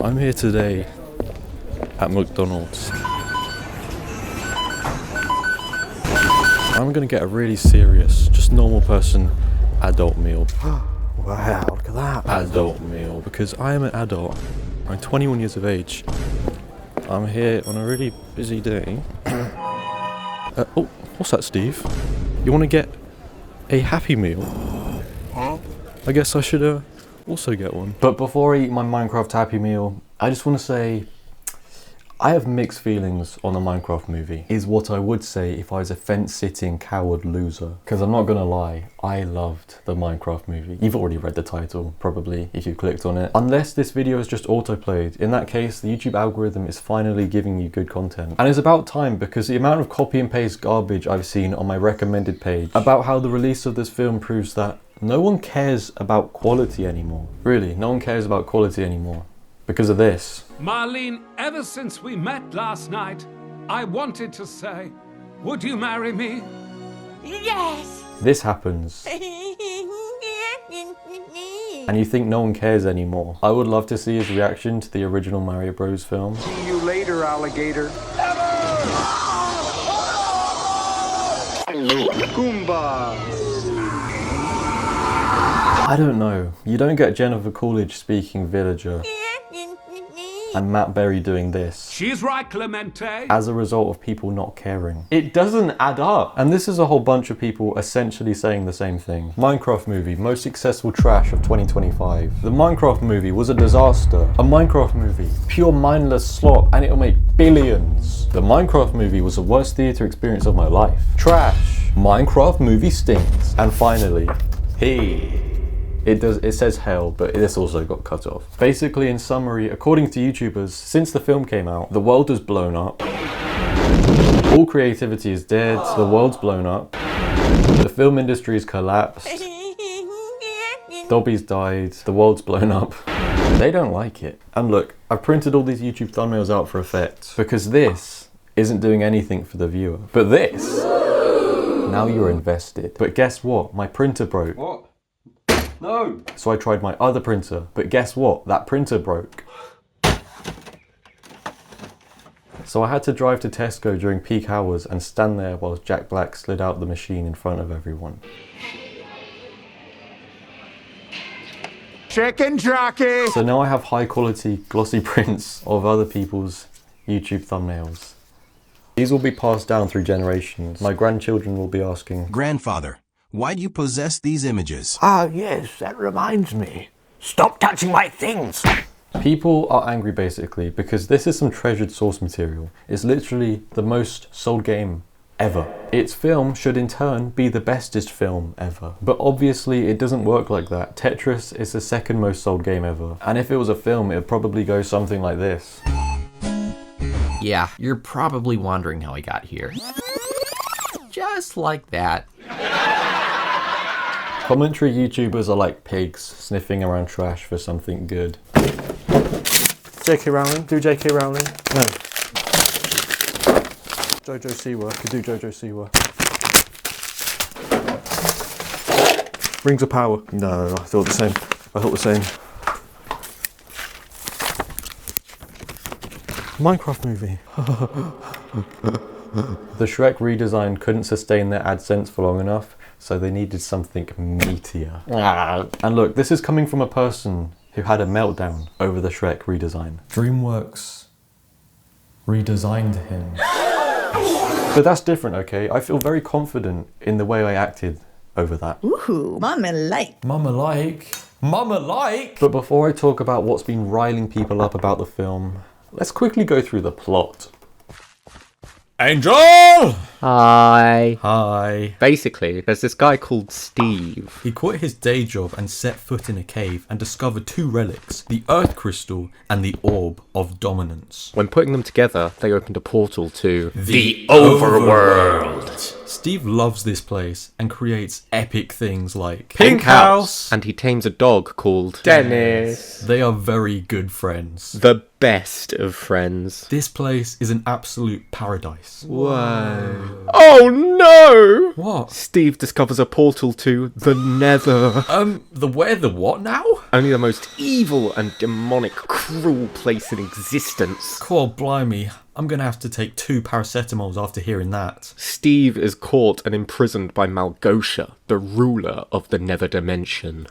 I'm here today at McDonald's. I'm gonna get a really serious, just normal person adult meal. Wow, look at that. Adult meal, because I am an adult. I'm 21 years of age. I'm here on a really busy day. Oh, what's that, Steve? You want to get a Happy Meal? I guess I should also get one. But before I eat my Minecraft Happy Meal, I just want to say I have mixed feelings on the Minecraft movie, is what I would say if I was a fence-sitting coward loser. Because I'm not gonna lie, I loved the Minecraft movie. You've already read the title, probably, if you clicked on it. Unless this video is just autoplayed. In that case, the YouTube algorithm is finally giving you good content. And it's about time, because the amount of copy and paste garbage I've seen on my recommended page about how the release of this film proves that no one cares about quality anymore. Really, no one cares about quality anymore. Because of this. Marlene, ever since we met last night, I wanted to say, would you marry me? Yes! This happens. And you think no one cares anymore. I would love to see his reaction to the original Mario Bros film. See you later, alligator. Goomba! I don't know. You don't get Jennifer Coolidge speaking villager. And Matt Berry doing this. She's right, Clemente. As a result of people not caring. It doesn't add up. And this is a whole bunch of people essentially saying the same thing. Minecraft movie, most successful trash of 2025. The Minecraft movie was a disaster. A Minecraft movie, pure mindless slop, and it'll make billions. The Minecraft movie was the worst theatre experience of my life. Trash. Minecraft movie stinks. And finally, It says hell, but this also got cut off. Basically, in summary, according to YouTubers, since the film came out, the world has blown up. All creativity is dead, the world's blown up. The film industry has collapsed. Dobby's died, the world's blown up. They don't like it. And look, I've printed all these YouTube thumbnails out for effect, because this isn't doing anything for the viewer. But this, now you're invested. But guess what? My printer broke. What? No! So I tried my other printer, but guess what? That printer broke. So I had to drive to Tesco during peak hours and stand there whilst Jack Black slid out the machine in front of everyone. Chicken jockey! So now I have high quality glossy prints of other people's YouTube thumbnails. These will be passed down through generations. My grandchildren will be asking, Grandfather, why do you possess these images? Ah, yes, that reminds me. Stop touching my things! people are angry basically because this is some treasured source material. It's literally the most sold game ever. Its film should in turn be the bestest film ever. But obviously it doesn't work like that. Tetris is the second most sold game ever. And if it was a film, it'd probably go something like this. Yeah, you're probably wondering how I got here. Just like that. Commentary YouTubers are like pigs sniffing around trash for something good. J.K. Rowling? Do J.K. Rowling? No. Jojo Siwa. Could do Jojo Siwa. Rings of Power. No, I thought the same. Minecraft movie. The Shrek redesign couldn't sustain their AdSense for long enough, so they needed something meatier. And look, this is coming from a person who had a meltdown over the Shrek redesign. DreamWorks redesigned him. But that's different, okay? I feel very confident in the way I acted over that. Ooh, mama like. Mama like! But before I talk about what's been riling people up about the film, let's quickly go through the plot. Angel! Hi. Hi. Basically, there's this guy called Steve. He quit his day job and set foot in a cave and discovered two relics, the Earth Crystal and the Orb of Dominance. When putting them together, they opened a portal to The Overworld. Steve loves this place and creates epic things like Pink House. And he tames a dog called Dennis. They are very good friends. The best of friends. This place is an absolute paradise. Whoa. Oh no! What? Steve discovers a portal to the Nether. The what now? Only the most evil and demonic, cruel place in existence. Cool, blimey. I'm gonna have to take 2 paracetamols after hearing that. Steve is caught and imprisoned by Malgosha, the ruler of the Nether Dimension.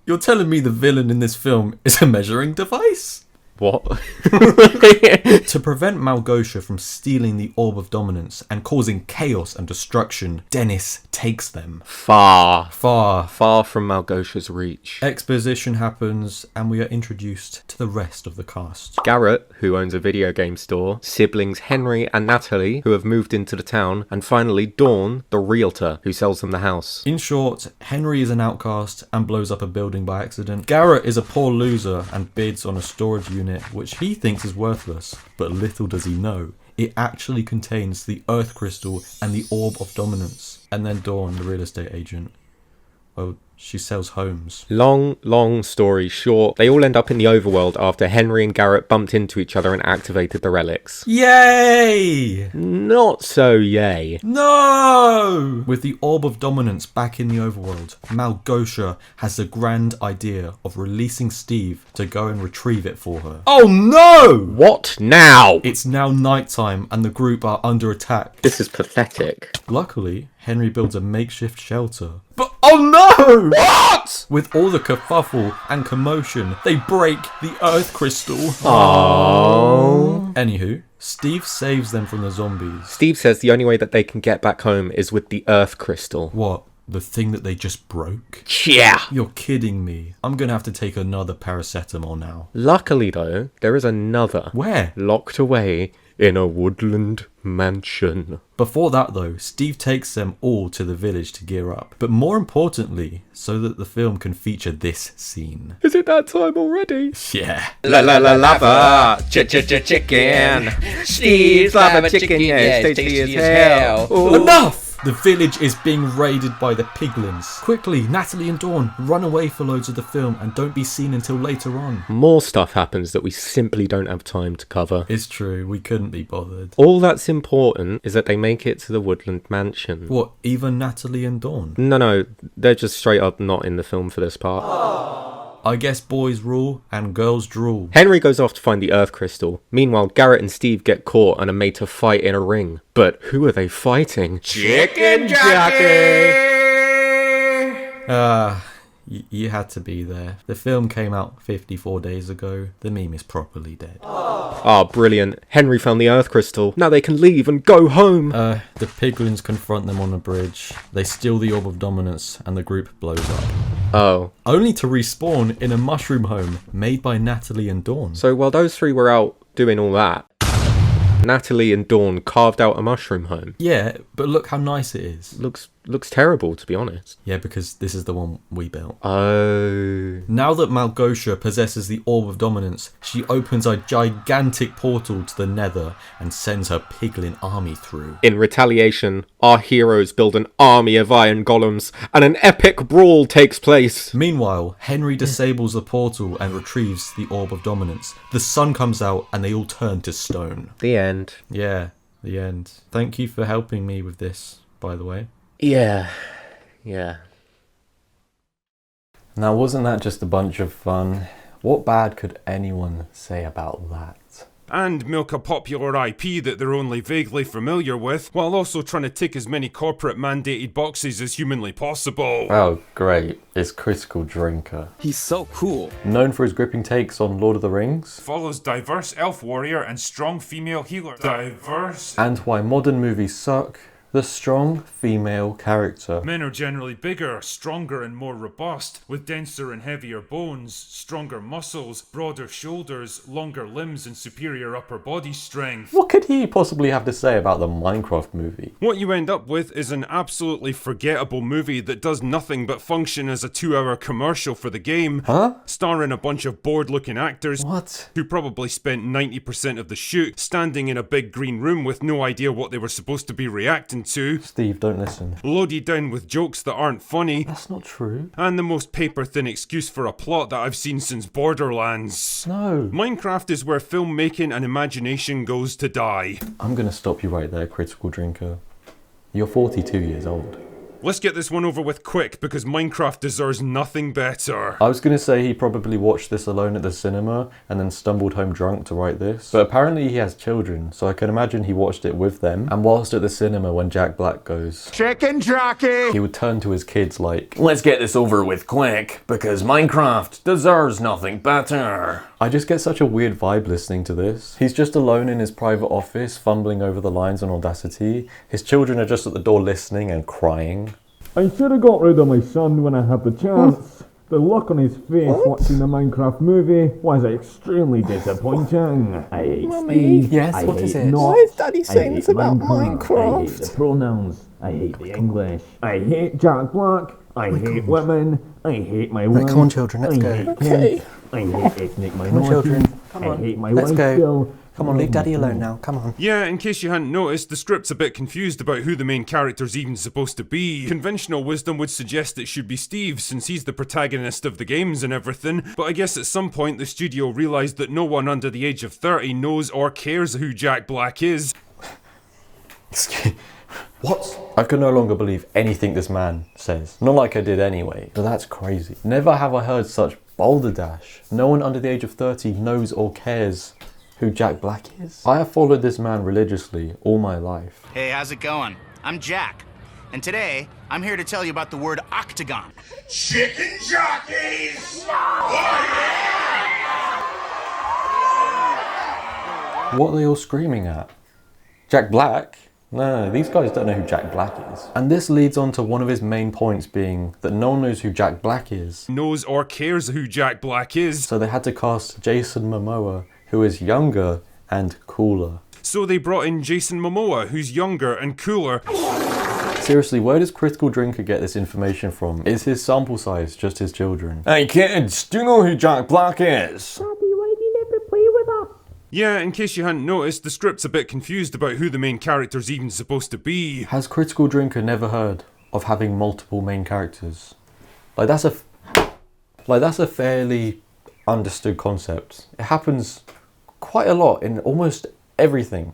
You're telling me the villain in this film is a measuring device? What? To prevent Malgosha from stealing the Orb of Dominance and causing chaos and destruction, Dennis takes them Far from Malgosha's reach. Exposition happens and we are introduced to the rest of the cast. Garrett, who owns a video game store, siblings Henry and Natalie, who have moved into the town, and finally Dawn, the realtor, who sells them the house. In short, Henry is an outcast and blows up a building by accident. Garrett is a poor loser and bids on a storage unit which he thinks is worthless, but little does he know, it actually contains the Earth Crystal and the Orb of Dominance. And then Dawn, the real estate agent, well, she sells homes. Long story short, they all end up in the overworld after Henry and Garrett bumped into each other and activated the relics. Yay! Not so yay. No! With the Orb of Dominance back in the overworld, Malgosha has the grand idea of releasing Steve to go and retrieve it for her. Oh no! What now? It's now nighttime and the group are under attack. This is pathetic. Luckily, Henry builds a makeshift shelter. But oh no! What? With all the kerfuffle and commotion, they break the Earth Crystal. Aww. Anywho, Steve saves them from the zombies. Steve says the only way that they can get back home is with the Earth Crystal. What? The thing that they just broke? Yeah! You're kidding me. I'm gonna have to take another paracetamol now. Luckily though, there is another. Where? Locked away in a woodland mansion. Before that though, Steve takes them all to the village to gear up. But more importantly, so that the film can feature this scene. Is it that time already? Yeah. Lava, chicken. Steve's lava chicken, yeah, tasty as hell. Ooh. Enough! The village is being raided by the piglins. Quickly, Natalie and Dawn run away for loads of the film and don't be seen until later on. More stuff happens that we simply don't have time to cover. It's true, we couldn't be bothered. All that's important is that they make it to the woodland mansion. What, even Natalie and Dawn? No, they're just straight up not in the film for this part. I guess boys rule and girls drool. Henry goes off to find the Earth Crystal. Meanwhile, Garrett and Steve get caught and are made to fight in a ring. But who are they fighting? Chicken Jockey! You had to be there. The film came out 54 days ago. The meme is properly dead. Ah, brilliant. Henry found the Earth Crystal. Now they can leave and go home. The piglins confront them on a bridge. They steal the Orb of Dominance and the group blows up. Oh. Only to respawn in a mushroom home made by Natalie and Dawn. So while those three were out doing all that, Natalie and Dawn carved out a mushroom home. Yeah, but look how nice it is. Looks terrible, to be honest. Yeah, because this is the one we built. Oh. Now that Malgosha possesses the Orb of Dominance, she opens a gigantic portal to the Nether and sends her piglin army through. In retaliation, our heroes build an army of iron golems, and an epic brawl takes place. Meanwhile, Henry disables the portal and retrieves the Orb of Dominance. The sun comes out and they all turn to stone. The end. Yeah, the end. Thank you for helping me with this, by the way. Yeah. Now, wasn't that just a bunch of fun? What bad could anyone say about that? And milk a popular IP that they're only vaguely familiar with, while also trying to tick as many corporate mandated boxes as humanly possible. Oh, great. It's Critical Drinker. He's so cool. Known for his gripping takes on Lord of the Rings. Follows diverse elf warrior and strong female healer. Diverse. And why modern movies suck. The strong female character. Men are generally bigger, stronger and more robust, with denser and heavier bones, stronger muscles, broader shoulders, longer limbs and superior upper body strength. What could he possibly have to say about the Minecraft movie? What you end up with is an absolutely forgettable movie that does nothing but function as a 2-hour commercial for the game. Huh? Starring a bunch of bored-looking actors. What? Who probably spent 90% of the shoot standing in a big green room with no idea what they were supposed to be reacting Season 2. Steve, don't listen. Loaded down with jokes that aren't funny. That's not true. And the most paper-thin excuse for a plot that I've seen since Borderlands. No. Minecraft is where filmmaking and imagination goes to die. I'm gonna stop you right there, Critical Drinker. You're 42 years old. Let's get this one over with quick, because Minecraft deserves nothing better. I was gonna say he probably watched this alone at the cinema and then stumbled home drunk to write this. But apparently he has children, so I can imagine he watched it with them. And whilst at the cinema when Jack Black goes, Chicken jockey! he would turn to his kids like, Let's get this over with quick, because Minecraft deserves nothing better. I just get such a weird vibe listening to this. He's just alone in his private office, fumbling over the lines on Audacity. His children are just at the door listening and crying. I should have got rid of my son when I had the chance. The look on his face watching the Minecraft movie was extremely disappointing. I hate Steve. Yes, I what hate is it? Not. Why is Daddy I saying hate this about I hate Minecraft? the pronouns. I hate the English. I hate Jack Black. I hate women. I hate my wife. come on, children, let's I go. hate Okay. kids. I hate ethnic Come on, minorities. children. Come I on. hate my Let's wife go. still. Come on, leave Daddy alone now. Come on. Yeah, in case you hadn't noticed, the script's a bit confused about who the main character's even supposed to be. Conventional wisdom would suggest it should be Steve, since he's the protagonist of the games and everything, but I guess at some point the studio realised that no one under the age of 30 knows or cares who Jack Black is. What? I can no longer believe anything this man says. Not like I did anyway. But that's crazy. Never have I heard such balderdash. No one under the age of 30 knows or cares who Jack Black is. I have followed this man religiously all my life. Hey, how's it going? I'm Jack, and today I'm here to tell you about the word octagon. Chicken jockeys! What are they all screaming at? Jack Black? No, these guys don't know who Jack Black is. And this leads on to one of his main points being that no one knows who Jack Black is. Knows or cares who Jack Black is. So they had to cast Jason Momoa, who is younger and cooler. So they brought in Jason Momoa, who's younger and cooler. Seriously, where does Critical Drinker get this information from? Is his sample size just his children? Hey kids, do you know who Jack Black is? Daddy, why do you never play with us? Yeah, in case you hadn't noticed, the script's a bit confused about who the main character's even supposed to be. Has Critical Drinker never heard of having multiple main characters? That's a fairly understood concept. It happens quite a lot in almost everything.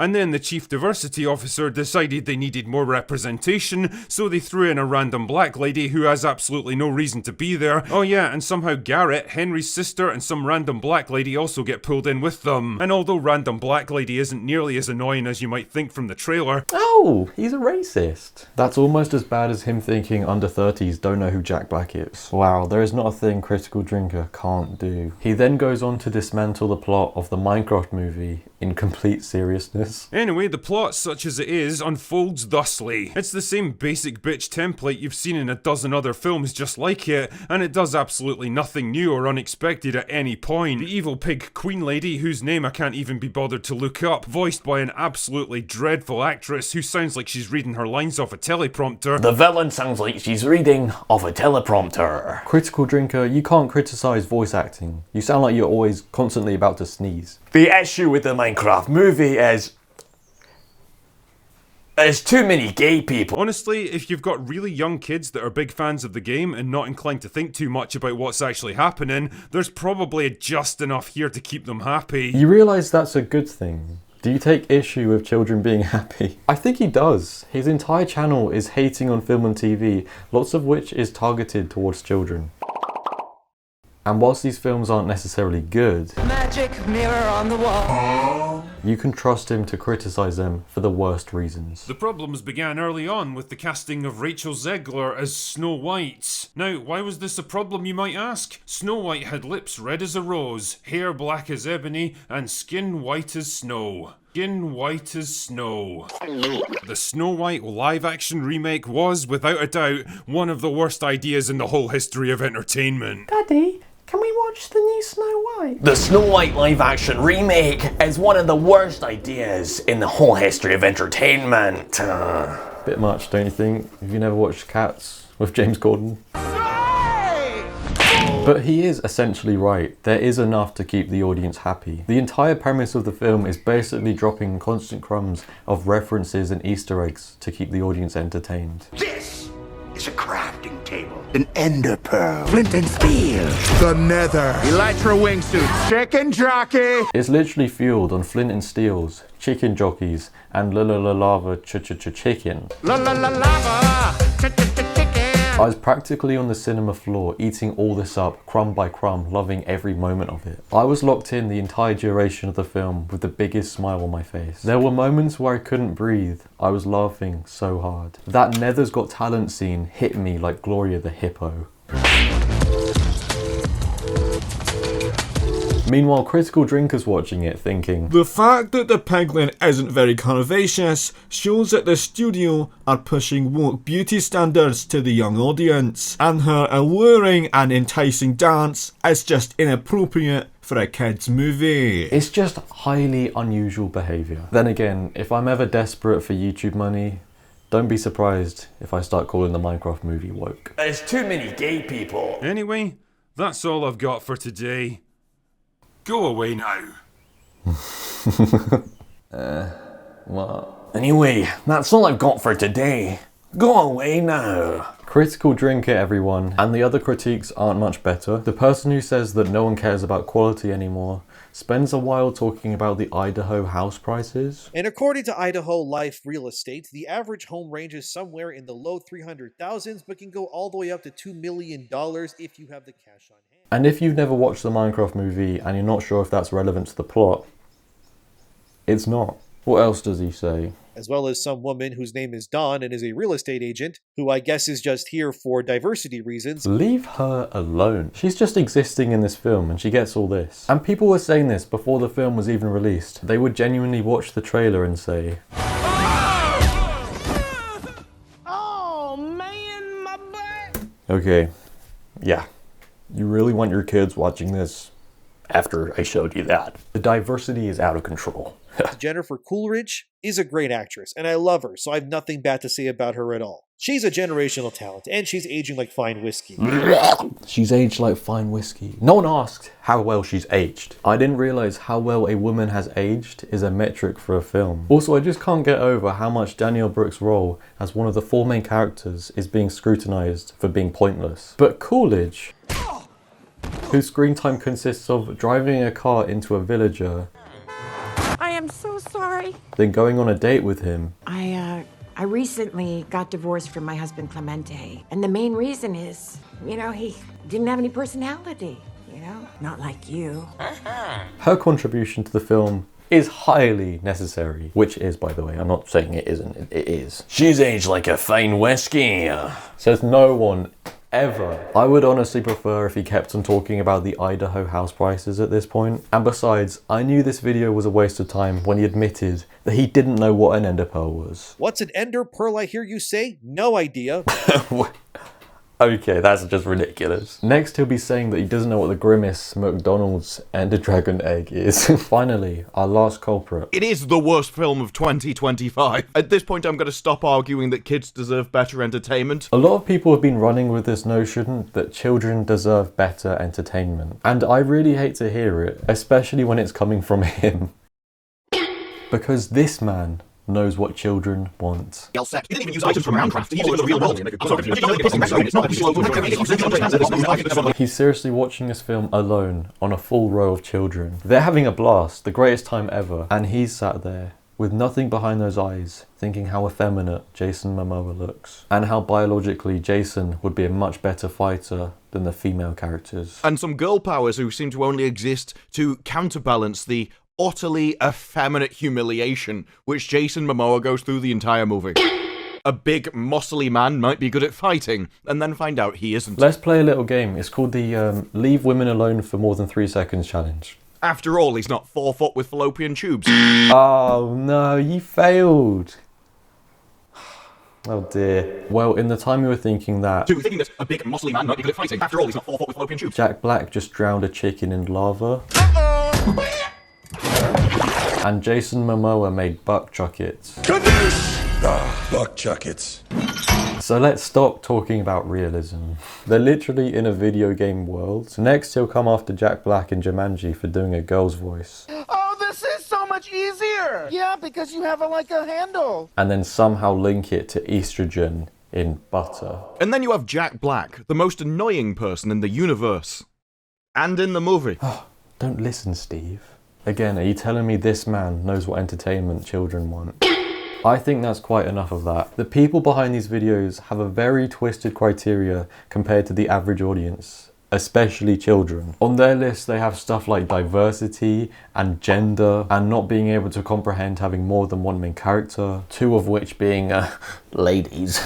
And then the chief diversity officer decided they needed more representation, so they threw in a random black lady who has absolutely no reason to be there. Oh yeah, and somehow Garrett, Henry's sister, and some random black lady also get pulled in with them. And although random black lady isn't nearly as annoying as you might think from the trailer... Oh, he's a racist. That's almost as bad as him thinking under 30s don't know who Jack Black is. Wow, there is not a thing Critical Drinker can't do. He then goes on to dismantle the plot of the Minecraft movie in complete seriousness. Anyway, the plot, such as it is, unfolds thusly. It's the same basic bitch template you've seen in a dozen other films just like it, and it does absolutely nothing new or unexpected at any point. The evil pig queen lady, whose name I can't even be bothered to look up, voiced by an absolutely dreadful actress who sounds like she's reading her lines off a teleprompter. The villain sounds like she's reading off a teleprompter. Critical Drinker, you can't criticize voice acting. You sound like you're always constantly about to sneeze. The issue with the Minecraft movie is there's too many gay people. Honestly, if you've got really young kids that are big fans of the game and not inclined to think too much about what's actually happening, there's probably just enough here to keep them happy. You realise that's a good thing. Do you take issue with children being happy? I think he does. His entire channel is hating on film and TV, lots of which is targeted towards children. And whilst these films aren't necessarily good, Magic mirror on the wall. you can trust him to criticise them for the worst reasons. The problems began early on with the casting of Rachel Zegler as Snow White. Now, why was this a problem, you might ask? Snow White had lips red as a rose, hair black as ebony, and skin white as snow. Skin white as snow. The Snow White live-action remake was, without a doubt, one of the worst ideas in the whole history of entertainment. Daddy, can we watch the new Snow White? The Snow White live-action remake is one of the worst ideas in the whole history of entertainment. Bit much, don't you think? Have you never watched Cats with James Corden? Hey! But he is essentially right. There is enough to keep the audience happy. The entire premise of the film is basically dropping constant crumbs of references and Easter eggs to keep the audience entertained. This is a crafting table. An ender pearl. Flint and steel. The nether. Elytra wingsuits. Chicken jockey. It's literally fueled on flint and steels, chicken jockeys, and la la la lava chicken. La la la lava. Chicken. I was practically on the cinema floor, eating all this up, crumb by crumb, loving every moment of it. I was locked in the entire duration of the film with the biggest smile on my face. There were moments where I couldn't breathe. I was laughing so hard. That Nether's Got Talent scene hit me like Gloria the Hippo. Meanwhile, critical drinkers watching it thinking, the fact that the penguin isn't very curvaceous shows that the studio are pushing woke beauty standards to the young audience, and her alluring and enticing dance is just inappropriate for a kids movie. It's just highly unusual behaviour. Then again, if I'm ever desperate for YouTube money, don't be surprised if I start calling the Minecraft movie woke. There's too many gay people. Anyway, that's all I've got for today. Go away now. What? Anyway, that's all I've got for today. Go away now. Critical drinker, everyone, and the other critiques aren't much better. The person who says that no one cares about quality anymore spends a while talking about the Idaho house prices. And according to Idaho Life Real Estate, the average home ranges somewhere in the low 300,000s, but can go all the way up to $2 million if you have the cash on hand. And if you've never watched the Minecraft movie and you're not sure if that's relevant to the plot, it's not. What else does he say? As well as some woman whose name is Dawn and is a real estate agent, who I guess is just here for diversity reasons. Leave her alone. She's just existing in this film and she gets all this. And people were saying this before the film was even released. They would genuinely watch the trailer and say, Oh man, my butt. okay, yeah, you really want your kids watching this after I showed you that. The diversity is out of control. Jennifer Coolidge is a great actress, and I love her, so I have nothing bad to say about her at all. She's a generational talent, and she's aging like fine whiskey. She's aged like fine whiskey. No one asked how well she's aged. I didn't realize how well a woman has aged is a metric for a film. Also, I just can't get over how much Danielle Brooks' role as one of the four main characters is being scrutinized for being pointless. But Coolidge, whose screen time consists of driving a car into a villager, I am so sorry. then going on a date with him. I recently got divorced from my husband Clemente. And the main reason is, he didn't have any personality, Not like you. Her contribution to the film is highly necessary. Which is, by the way, I'm not saying it isn't, it is. She's aged like a fine whiskey. Says no one ever. I would honestly prefer if he kept on talking about the Idaho house prices at this point. And besides, I knew this video was a waste of time when he admitted that he didn't know what an ender pearl was. Dragon ender pearl, I hear you say? No idea. Okay, that's just ridiculous. Next, he'll be saying that he doesn't know what the Grimace McDonald's Ender Dragon egg is. Finally, our last culprit. It is the worst film of 2025. At this point, I'm going to stop arguing that kids deserve better entertainment. A lot of people have been running with this notion that children deserve better entertainment. And I really hate to hear it, especially when it's coming from him. Because this man knows what children want. He didn't even use items from Minecraft. He used the real world. He's seriously watching this film alone on a full row of children. They're having a blast, the greatest time ever, and he's sat there with nothing behind those eyes, thinking how effeminate Jason Momoa looks, and how biologically Jason would be a much better fighter than the female characters. And some girl powers who seem to only exist to counterbalance the utterly effeminate humiliation which Jason Momoa goes through the entire movie. A big, muscly man might be good at fighting, and then find out he isn't. Let's play a little game. It's called the Leave Women Alone for More Than 3 Seconds challenge. After all, he's not 4 foot with fallopian tubes. Oh no, you failed. Oh dear. Well, in the time you were thinking that... Thinking that a big, muscly man might be good at fighting. After all, he's not 4 foot with fallopian tubes. Jack Black just drowned a chicken in lava. And Jason Momoa made buck chuckets. Buck chuckets. So let's stop talking about realism. They're literally in a video game world. Next he'll come after Jack Black in Jumanji for doing a girl's voice. Oh, this is so much easier! Yeah, because you have like a handle. And then somehow link it to estrogen in Butter. And then you have Jack Black, the most annoying person in the universe. And in the movie. Don't listen, Steve. Again, are you telling me this man knows what entertainment children want? I think that's quite enough of that. The people behind these videos have a very twisted criteria compared to the average audience, especially children. On their list they have stuff like diversity and gender and not being able to comprehend having more than one main character, two of which being ladies.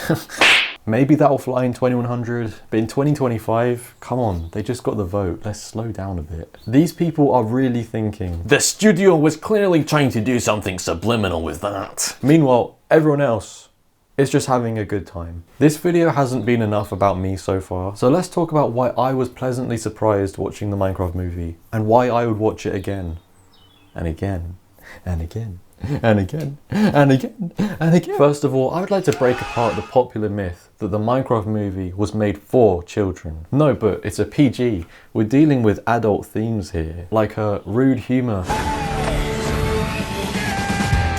Maybe that'll fly in 2100, but in 2025, come on, they just got the vote. Let's slow down a bit. These people are really thinking, the studio was clearly trying to do something subliminal with that. Meanwhile, everyone else is just having a good time. This video hasn't been enough about me so far, so let's talk about why I was pleasantly surprised watching the Minecraft movie, and why I would watch it again, and again, and again, and again, and again, and again. First of all, I would like to break apart the popular myth that the Minecraft movie was made for children. No, but it's a PG. We're dealing with adult themes here, like rude humor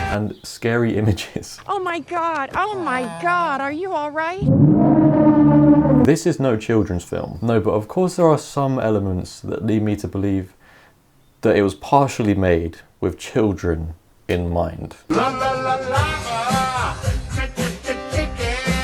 and scary images. Oh my god, are you alright? This is no children's film. No, but of course there are some elements that lead me to believe that it was partially made with children in mind.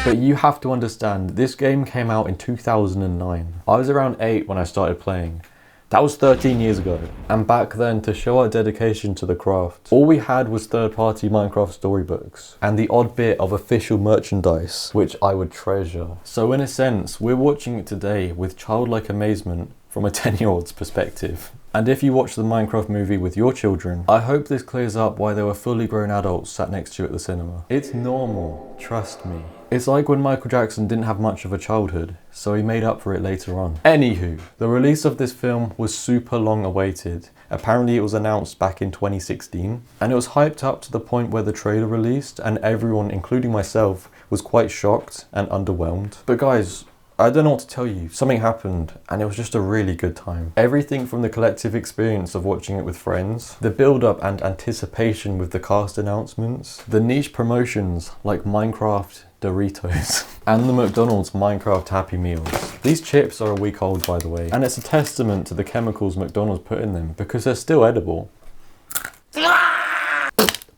But you have to understand, this game came out in 2009. I was around 8 when I started playing. That was 13 years ago. And back then, to show our dedication to the craft, all we had was third-party Minecraft storybooks and the odd bit of official merchandise, which I would treasure. So in a sense, we're watching it today with childlike amazement from a 10-year-old's perspective. And if you watch the Minecraft movie with your children, I hope this clears up why there were fully grown adults sat next to you at the cinema. It's normal, trust me. It's like when Michael Jackson didn't have much of a childhood, so he made up for it later on. Anywho, the release of this film was super long awaited. Apparently it was announced back in 2016, and it was hyped up to the point where the trailer released, and everyone, including myself, was quite shocked and underwhelmed. But guys, I don't know what to tell you. Something happened and it was just a really good time. Everything from the collective experience of watching it with friends, the build-up and anticipation with the cast announcements, the niche promotions like Minecraft Doritos, and the McDonald's Minecraft Happy Meals. These chips are a week old, by the way, and it's a testament to the chemicals McDonald's put in them because they're still edible.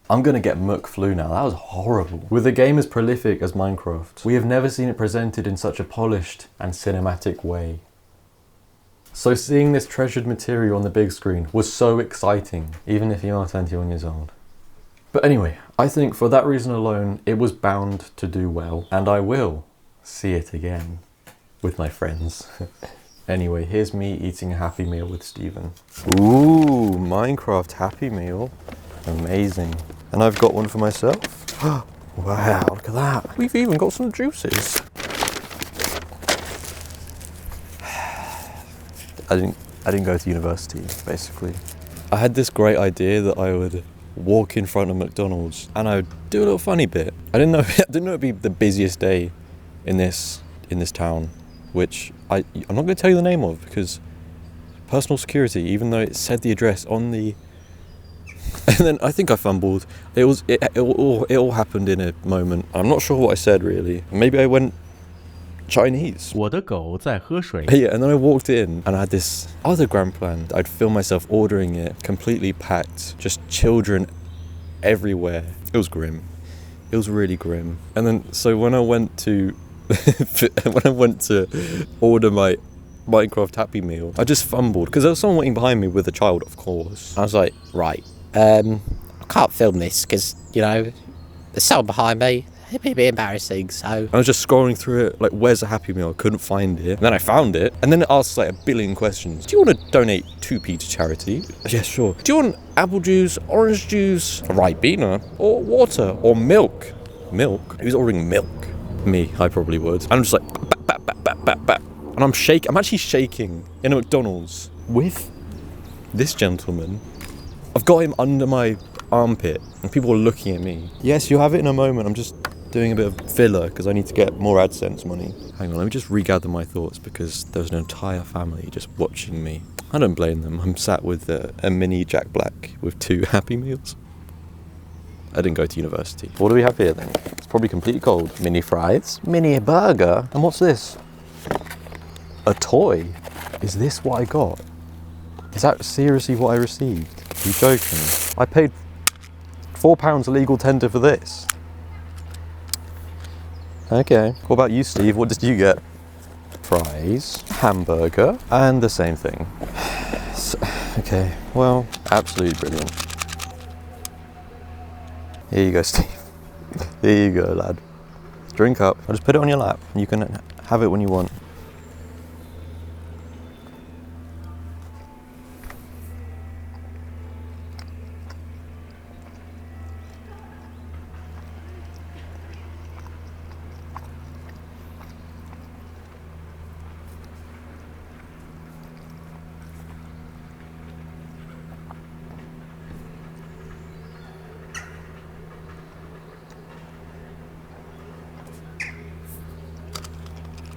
I'm gonna get muck flu now, that was horrible. With a game as prolific as Minecraft, we have never seen it presented in such a polished and cinematic way. So seeing this treasured material on the big screen was so exciting, even if you are 21 years old. But anyway, I think for that reason alone, it was bound to do well, and I will see it again with my friends. Anyway, here's me eating a Happy Meal with Steven. Ooh, Minecraft Happy Meal. Amazing. And I've got one for myself. Wow, look at that. We've even got some juices. I didn't go to university, basically. I had this great idea that I would walk in front of McDonald's and I would do a little funny bit. I didn't know it'd be the busiest day in this town, which I'm not going to tell you the name of because personal security, even though it said the address on the. And then I think I fumbled. It all happened in a moment. I'm not sure what I said really. Maybe I went Chinese. 我的狗在喝水. Yeah, and then I walked in and I had this other grand plan. I'd film myself ordering it, completely packed, just children everywhere. It was grim. It was really grim. And then so when I went to order my Minecraft Happy Meal, I just fumbled because there was someone waiting behind me with a child, of course. I was like, right, I can't film this because, you know, there's someone behind me. It'd be a bit embarrassing, so. I was just scrolling through it, like, where's the Happy Meal? I couldn't find it. And then I found it, and then it asks like a billion questions. Do you want to donate 2p to charity? Yeah, sure. Do you want apple juice, orange juice, a Ribena, or water, or milk? Milk? Who's ordering milk? Me, I probably would. And I'm just like, bap. And I'm actually shaking in a McDonald's with this gentleman. I've got him under my armpit and people are looking at me. Yes, you'll have it in a moment. I'm just doing a bit of filler because I need to get more AdSense money. Hang on, let me just regather my thoughts because there's an entire family just watching me. I don't blame them. I'm sat with a mini Jack Black with 2 Happy Meals. I didn't go to university. What do we have here then? It's probably completely cold. Mini fries, mini burger, and what's this? A toy? Is this what I got? Is that seriously what I received? Are you joking? I paid £4 legal tender for this. Okay, what about you, Steve? What did you get? Fries, hamburger, and the same thing. Okay, well, absolutely brilliant. Here you go, Steve. Here you go, lad. Drink up. I'll just put it on your lap and you can have it when you want.